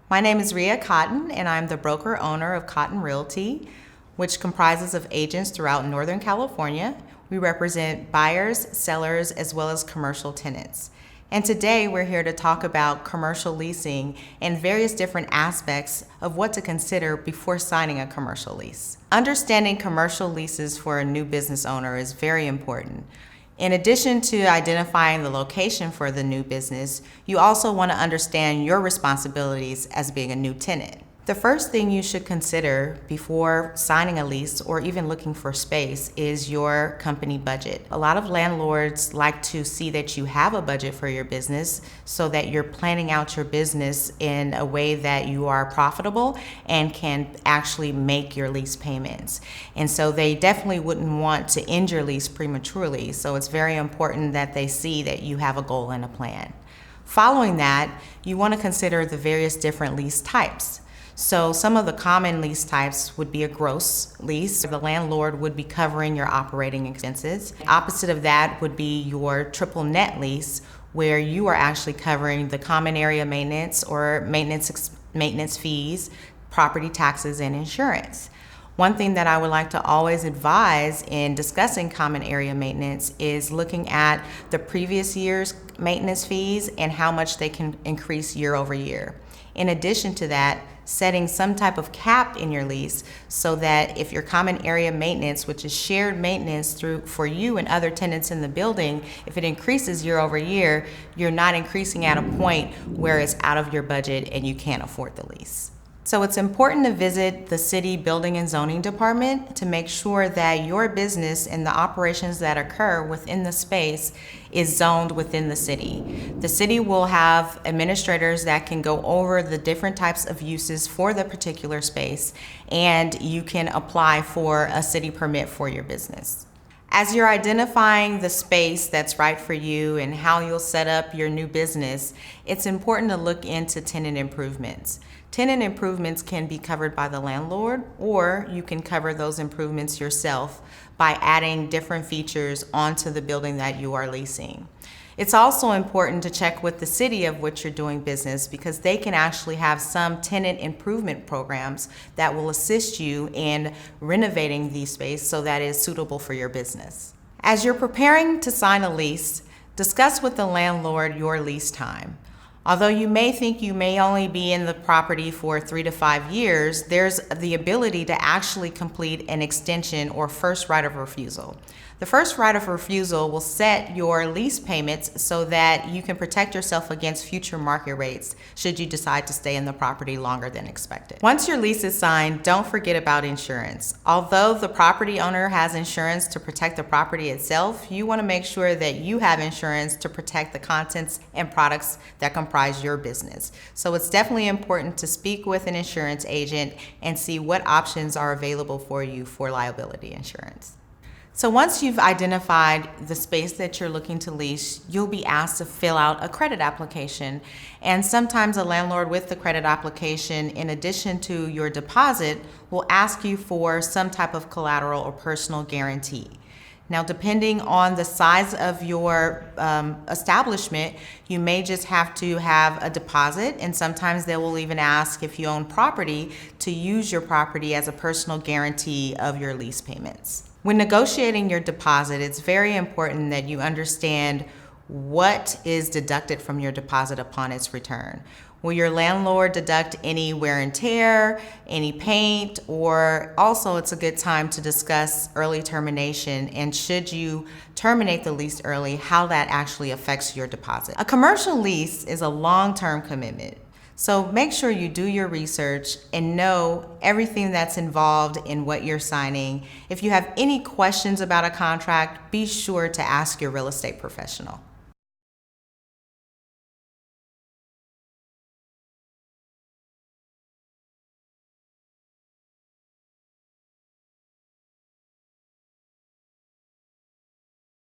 My name is Rhea Cotton, and I'm the broker owner of Cotton Realty, which comprises of agents throughout Northern California. We represent buyers, sellers, as well as commercial tenants. And today we're here to talk about commercial leasing and various different aspects of what to consider before signing a commercial lease. Understanding commercial leases for a new business owner is very important. In addition to identifying the location for the new business, you also want to understand your responsibilities as being a new tenant. The first thing you should consider before signing a lease or even looking for space is your company budget. A lot of landlords like to see that you have a budget for your business so that you're planning out your business in a way that you are profitable and can actually make your lease payments. And so they definitely wouldn't want to end your lease prematurely. So it's very important that they see that you have a goal and a plan. Following that, you want to consider the various different lease types. So some of the common lease types would be a gross lease. The landlord would be covering your operating expenses. Opposite of that would be your triple net lease, where you are actually covering the common area maintenance or maintenance fees, property taxes, and insurance. One thing that I would like to always advise in discussing common area maintenance is looking at the previous year's maintenance fees and how much they can increase year over year. In addition to that, setting some type of cap in your lease so that if your common area maintenance, which is shared maintenance for you and other tenants in the building, if it increases year over year, you're not increasing at a point where it's out of your budget and you can't afford the lease. So it's important to visit the city building and zoning department to make sure that your business and the operations that occur within the space is zoned within the city. The city will have administrators that can go over the different types of uses for the particular space, and you can apply for a city permit for your business. As you're identifying the space that's right for you and how you'll set up your new business, it's important to look into tenant improvements. Tenant improvements can be covered by the landlord, or you can cover those improvements yourself by adding different features onto the building that you are leasing. It's also important to check with the city of which you're doing business, because they can actually have some tenant improvement programs that will assist you in renovating the space so that it is suitable for your business. As you're preparing to sign a lease, discuss with the landlord your lease time. Although you may think you may only be in the property for 3 to 5 years, there's the ability to actually complete an extension or first right of refusal. The first right of refusal will set your lease payments so that you can protect yourself against future market rates should you decide to stay in the property longer than expected. Once your lease is signed, don't forget about insurance. Although the property owner has insurance to protect the property itself, you want to make sure that you have insurance to protect the contents and products that comprise your business. So it's definitely important to speak with an insurance agent and see what options are available for you for liability insurance. So once you've identified the space that you're looking to lease, you'll be asked to fill out a credit application. And sometimes a landlord with the credit application, in addition to your deposit, will ask you for some type of collateral or personal guarantee. Now, depending on the size of your establishment, you may just have to have a deposit, and sometimes they will even ask, if you own property, to use your property as a personal guarantee of your lease payments. When negotiating your deposit, it's very important that you understand what is deducted from your deposit upon its return. Will your landlord deduct any wear and tear, any paint, or also it's a good time to discuss early termination, and should you terminate the lease early, how that actually affects your deposit. A commercial lease is a long-term commitment. So make sure you do your research and know everything that's involved in what you're signing. If you have any questions about a contract, be sure to ask your real estate professional.